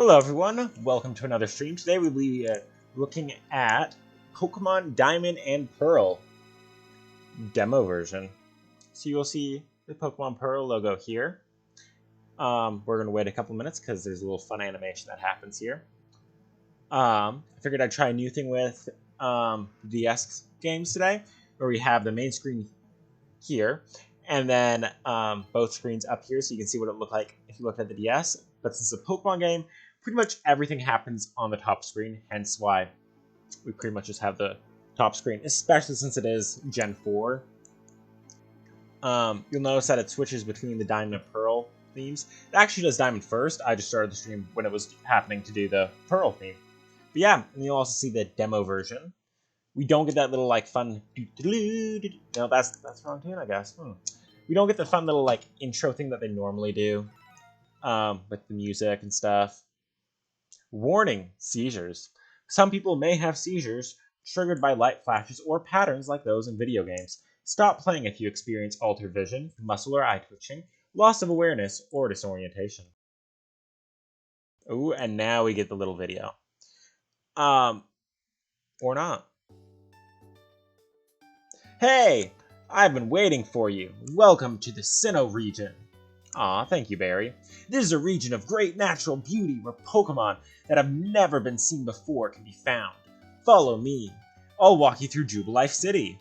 Hello everyone, welcome to another stream. Today we'll be looking at Pokémon Diamond and Pearl demo version. So you'll see the Pokémon Pearl logo here. We're going to wait a couple minutes because there's a little fun animation that happens here. I figured I'd try a new thing with DS games today, where we have the main screen here, and then both screens up here so you can see what it looked like if you looked at the DS. But since it's a Pokemon game, pretty much everything happens on the top screen, hence why we pretty much just have the top screen, especially since it is Gen 4. You'll notice that it switches between the Diamond and Pearl themes. It actually does Diamond first. I just started the stream when it was happening to do the Pearl theme. But yeah, and you'll also see the demo version. We don't get that little, like, fun... No, that's the wrong tune, I guess. We don't get the fun little, like, intro thing that they normally do. With the music and stuff. Warning, seizures. Some people may have seizures triggered by light flashes or patterns like those in video games. Stop playing if you experience altered vision, muscle or eye twitching, loss of awareness, or disorientation. Ooh, and now we get the little video. Or not. Hey! I've been waiting for you. Welcome to the Sinnoh Region. Aw, thank you, Barry. This is a region of great natural beauty where Pokemon that have never been seen before can be found. Follow me. I'll walk you through Jubilife City.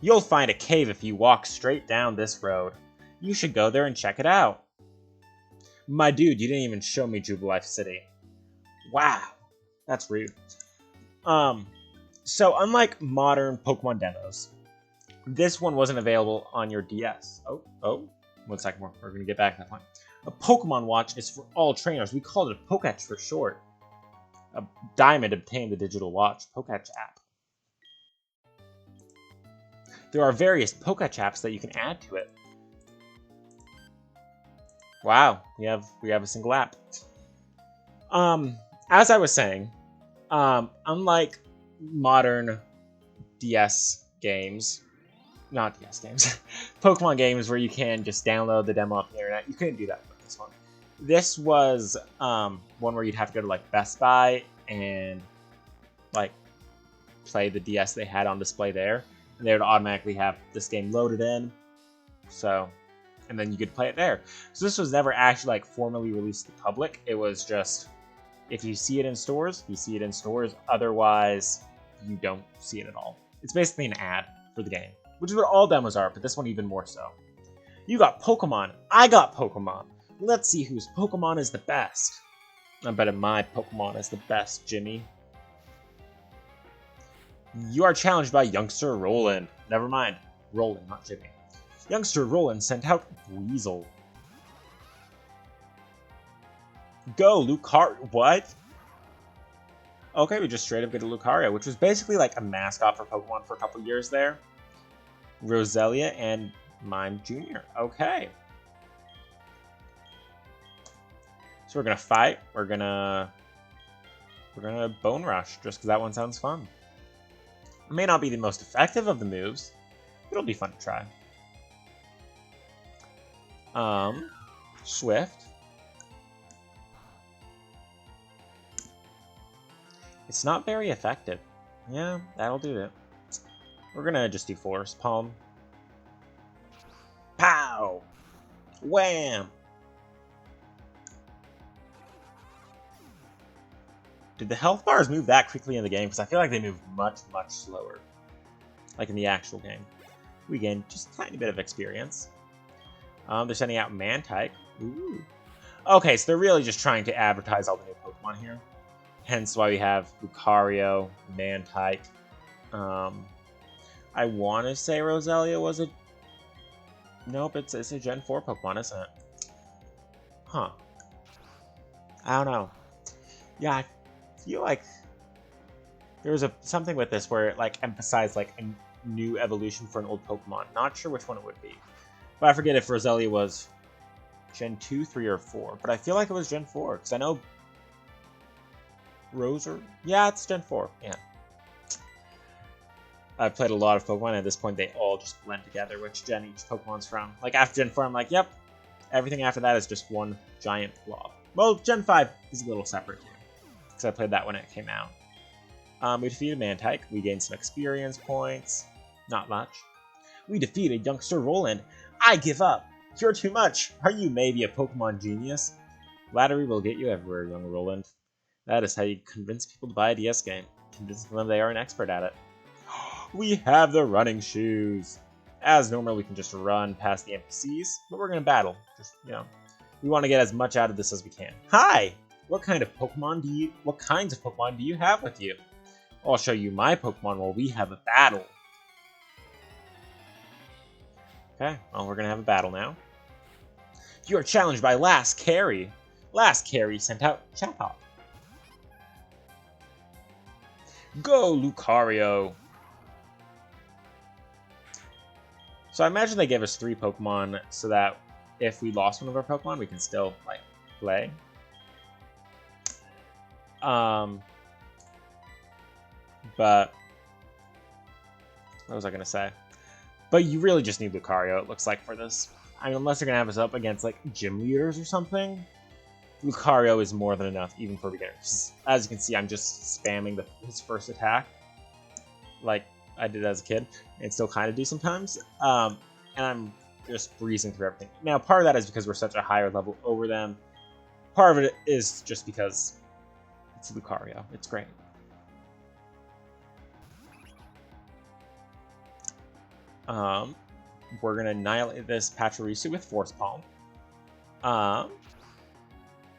You'll find a cave if you walk straight down this road. You should go there and check it out. My dude, you didn't even show me Jubilife City. Wow, that's rude. So unlike modern Pokemon demos, this one wasn't available on your DS. Oh, 1 second more. We're going to get back to that point. A Pokemon Watch is for all trainers. We called it a Poketch for short. A Diamond obtained the digital watch Poketch app. There are various Poketch apps that you can add to it. Wow, we have a single app. As I was saying, unlike modern DS games, not DS games, Pokemon games where you can just download the demo off the internet, you couldn't do that with this one. This was one where you'd have to go to like Best Buy and like play the DS they had on display there, and they would automatically have this game loaded in. So, and then you could play it there. So this was never actually like formally released to the public. It was just, if you see it in stores, you see it in stores. Otherwise, you don't see it at all. It's basically an ad for the game, which is what all demos are, but this one even more so. You got Pokemon. I got Pokemon. Let's see whose Pokemon is the best. I bet my Pokemon is the best, Jimmy. You are challenged by Youngster Roland. Never mind. Roland, not Jimmy. Youngster Roland sent out Weasel. Go, Lucario. What? Okay, we just straight up get a Lucario, which was basically like a mascot for Pokemon for a couple years there. Roselia and Mime Jr. Okay. So we're gonna fight. We're gonna Bone Rush, just because that one sounds fun. It may not be the most effective of the moves. It'll be fun to try. Swift. It's not very effective. Yeah, that'll do it. We're gonna just do Forest Palm. Pow! Wham! Did the health bars move that quickly in the game? Because I feel like they move much, much slower. Like in the actual game. We gain just a tiny bit of experience. They're sending out Mantike. Ooh. Okay, so they're really just trying to advertise all the new Pokemon here. Hence why we have Lucario, Mantike. I want to say Roselia was a... Nope, it's a Gen 4 Pokemon, isn't it? Huh. I don't know. Yeah, I feel like there was something with this where it like emphasized like a new evolution for an old Pokemon. Not sure which one it would be. But I forget if Roselia was Gen 2, 3, or 4. But I feel like it was Gen 4, because I know Roser? Yeah, it's Gen 4, yeah. I've played a lot of Pokemon, and at this point they all just blend together which gen each Pokemon's from. Like after Gen 4, I'm like, yep, everything after that is just one giant blob. Well, Gen 5 is a little separate too, because I played that when it came out. We defeated Mantike. We gained some experience points. Not much. We defeated youngster Roland. I give up. You're too much. Are you maybe a Pokemon genius? Flattery will get you everywhere, young Roland. That is how you convince people to buy a DS game. Convincing them they are an expert at it. We have the running shoes. As normal, we can just run past the NPCs, but we're gonna battle. Just, you know, we want to get as much out of this as we can. Hi! What kinds of Pokemon do you have with you? I'll show you my Pokemon while we have a battle. Okay, well, we're gonna have a battle now. You are challenged by Last Carry. Last Carry sent out Chatot. Go, Lucario! So I imagine they gave us 3 Pokemon so that if we lost one of our Pokemon, we can still, like, play. But what was I gonna say? But you really just need Lucario, it looks like, for this. I mean, unless they're gonna have us up against, like, gym leaders or something, Lucario is more than enough, even for beginners. As you can see, I'm just spamming his first attack, like I did as a kid, and still kind of do sometimes. And I'm just breezing through everything. Now, part of that is because we're such a higher level over them. Part of it is just because it's Lucario. It's great. We're gonna annihilate this Pachirisu with Force Palm.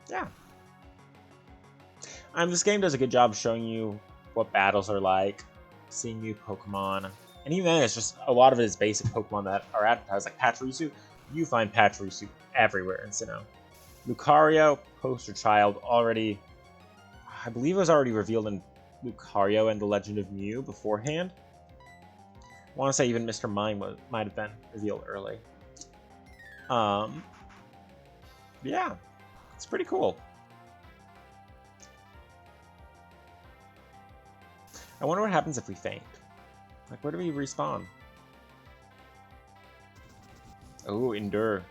Yeah. This game does a good job of showing you what battles are like, seeing new Pokemon, and even then, it's just a lot of it is basic Pokemon that are advertised, like Pachirisu. You find Pachirisu everywhere in Sinnoh. Lucario, poster child, already, I believe it was already revealed in Lucario and the Legend of Mew beforehand. I want to say even Mr. Mime might have been revealed early. Yeah, it's pretty cool. I wonder what happens if we faint. Like, where do we respawn? Oh, Endure.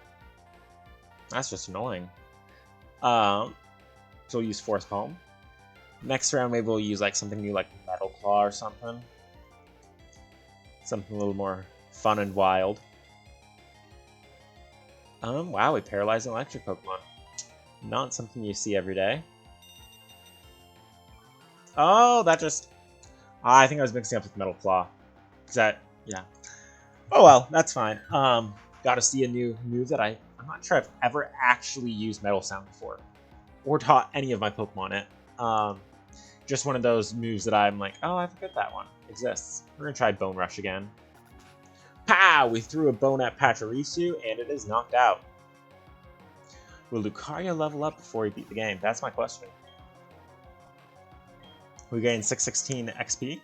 That's just annoying. So we'll use Force Palm. Next round, maybe we'll use like something new, like Metal Claw or something. Something a little more fun and wild. Wow, we paralyzed an electric Pokemon. Not something you see every day. Oh, that just... I think I was mixing up with Metal Claw. Is that... yeah. Oh well, that's fine. Got to see a new move that I'm not sure I've ever actually used Metal Sound before. Or taught any of my Pokemon it. Just one of those moves that I'm like, oh, I forget that one exists. We're going to try Bone Rush again. Pow! We threw a bone at Pachirisu, and it is knocked out. Will Lucario level up before he beat the game? That's my question. We gained 616 XP.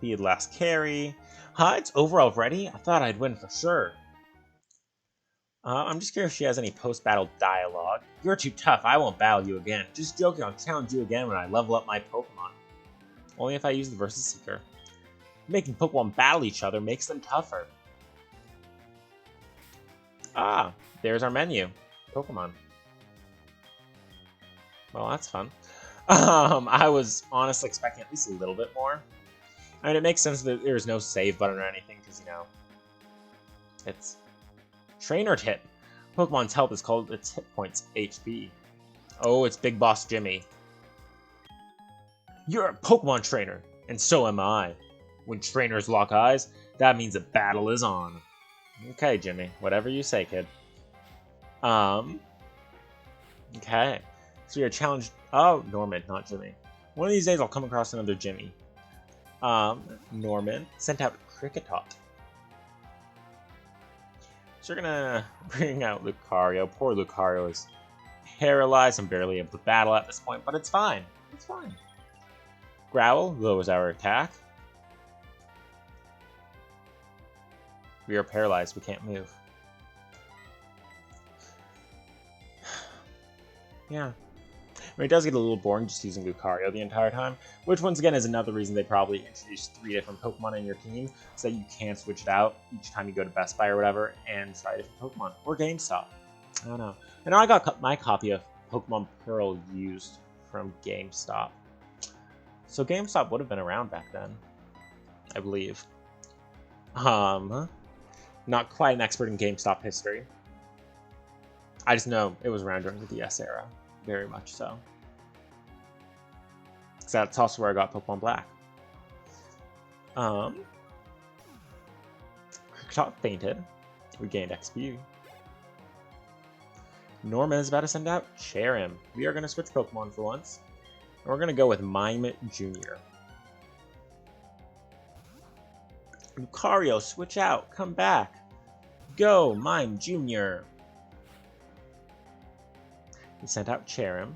He had Last Carry. Huh, it's over already? I thought I'd win for sure. I'm just curious if she has any post-battle dialogue. You're too tough, I won't battle you again. Just joking, I'll challenge you again when I level up my Pokemon. Only if I use the Versus Seeker. Making Pokemon battle each other makes them tougher. Ah, there's our menu. Pokemon. Well, that's fun. I was honestly expecting at least a little bit more. I mean, it makes sense that there's no save button or anything, because, you know, it's Trainer Tip. Pokemon's health is called its hit points, HP. Oh, it's Big Boss Jimmy. You're a Pokemon trainer, and so am I. When trainers lock eyes, that means a battle is on. Okay, Jimmy, whatever you say, kid. Okay. So you're challenged... Oh, Norman, not Jimmy. One of these days I'll come across another Jimmy. Norman sent out Kricketot. So you're gonna bring out Lucario. Poor Lucario is paralyzed and barely able to battle at this point, but it's fine. It's fine. Growl lowers our attack. We are paralyzed. We can't move. Yeah. mean, it does get a little boring just using Lucario the entire time, which once again is another reason they probably introduced 3 different Pokemon in your team, so that you can switch it out each time you go to Best Buy or whatever and try different Pokemon. Or GameStop. I don't know. I know I got my copy of Pokemon Pearl used from GameStop. So GameStop would have been around back then, I believe. Not quite an expert in GameStop history. I just know it was around during the DS era. Very much so. Because that's also where I got Pokemon Black. Quickshot fainted. We gained XP. Norman is about to send out Cherim. We are going to switch Pokemon for once. And we're going to go with Mime Jr. Lucario, switch out. Come back. Go, Mime Jr. He sent out Cherim.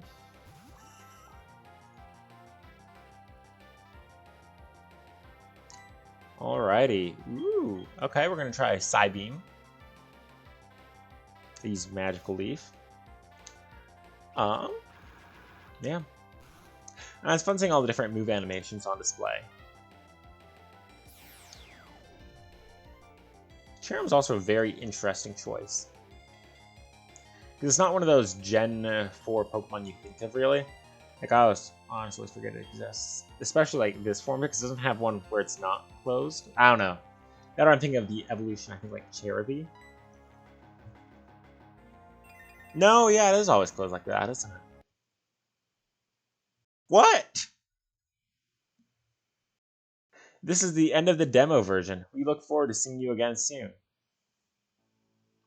Alrighty. Ooh. Okay, we're going to try Psybeam. Use Magical Leaf. Yeah. And it's fun seeing all the different move animations on display. Cherim's also a very interesting choice. Because it's not one of those Gen 4 Pokemon you think of, really. Like, I was honestly forget it exists. Especially, like, this form, because it doesn't have one where it's not closed. I don't know. That I'm thinking of the evolution, I think, like, Cherubi. No, yeah, it is always closed like that, isn't it? What? This is the end of the demo version. We look forward to seeing you again soon.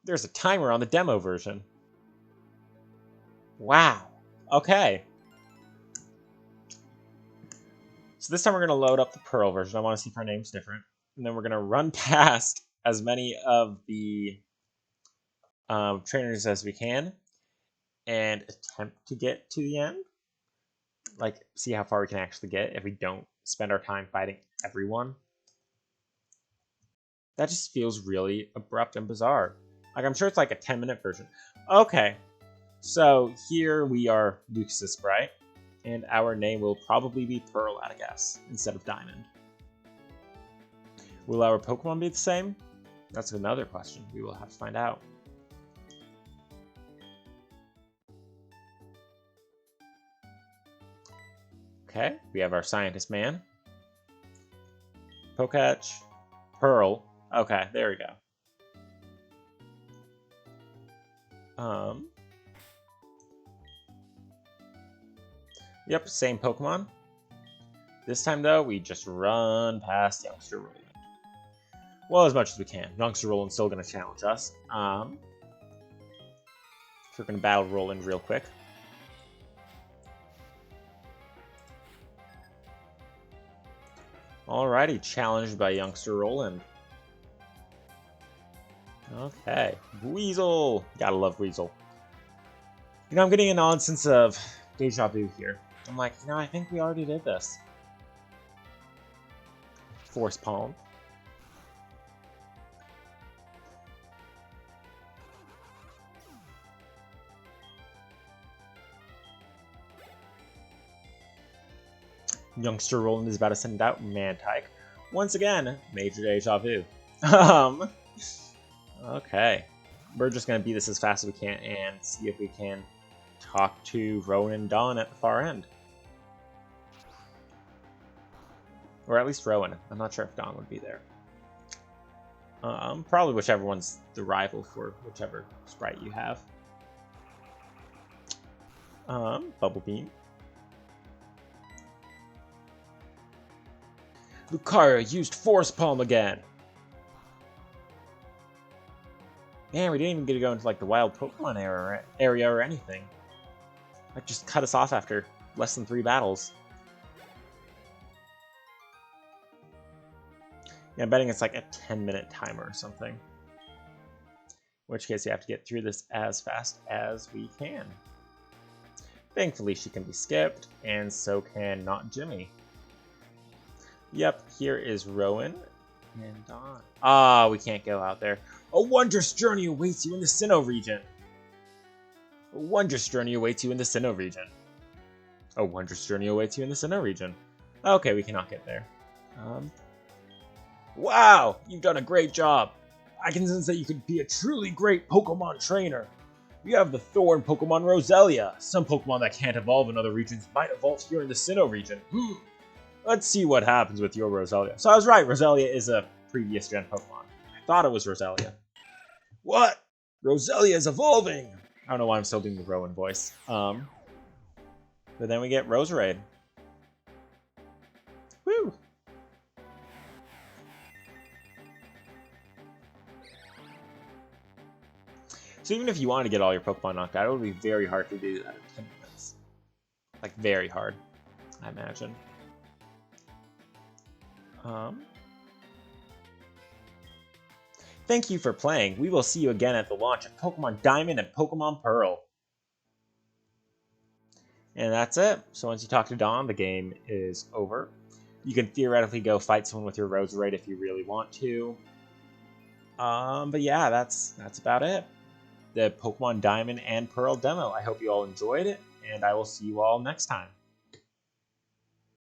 There's a timer on the demo version. Wow. Okay. So this time we're going to load up the Pearl version. I want to see if our name's different. And then we're going to run past as many of the trainers as we can and attempt to get to the end. Like, see how far we can actually get if we don't spend our time fighting everyone. That just feels really abrupt and bizarre. Like, I'm sure it's like a 10-minute version. Okay, so here we are Lucas's sprite, and our name will probably be Pearl, I guess, instead of Diamond. Will our Pokemon be the same? That's another question we will have to find out. Okay, we have our Scientist Man. Poketch. Pearl. Okay, there we go. Yep, same Pokemon. This time, though, we just run past Youngster Roland. Well, as much as we can. Youngster Roland's still going to challenge us. So we're going to battle Roland real quick. Alrighty, challenged by Youngster Roland. Okay, Weasel! Gotta love Weasel. You know, I'm getting a nonsense of deja vu here. I'm like, you know, I think we already did this. Force Palm. Youngster Roland is about to send out Mantike. Once again, major deja vu. Okay. We're just going to beat this as fast as we can and see if we can talk to Rowan and Dawn at the far end. Or at least Rowan. I'm not sure if Dawn would be there. Probably whichever one's the rival for whichever sprite you have. Bubble Beam. Lucario used Force Palm again. Man, we didn't even get to go into like the wild Pokemon area or anything. Like, just cut us off after less than 3 battles. Yeah, I'm betting it's like a 10-minute timer or something. In which case, you have to get through this as fast as we can. Thankfully, she can be skipped, and so can not Jimmy. Yep, here is Rowan and Dawn. Ah, we can't go out there. A wondrous journey awaits you in the Sinnoh Region. A wondrous journey awaits you in the Sinnoh Region. A wondrous journey awaits you in the Sinnoh Region. Okay, we cannot get there. Wow, you've done a great job. I can sense that you could be a truly great Pokemon trainer. We have the Thorn Pokemon Roselia. Some Pokemon that can't evolve in other regions might evolve here in the Sinnoh region. Let's see what happens with your Roselia. So I was right, Roselia is a previous gen Pokemon. I thought it was Roselia. What? Roselia is evolving! I don't know why I'm still doing the Rowan voice. But then we get Roserade. Woo! So even if you wanted to get all your Pokemon knocked out, it would be very hard to do that in 10 minutes. Like, very hard, I imagine. Thank you for playing. We will see you again at the launch of Pokemon Diamond and Pokemon Pearl. And that's it. So once you talk to Dawn, the game is over. You can theoretically go fight someone with your Roserade if you really want to. But yeah, that's about it. The Pokemon Diamond and Pearl demo. I hope you all enjoyed it, and I will see you all next time.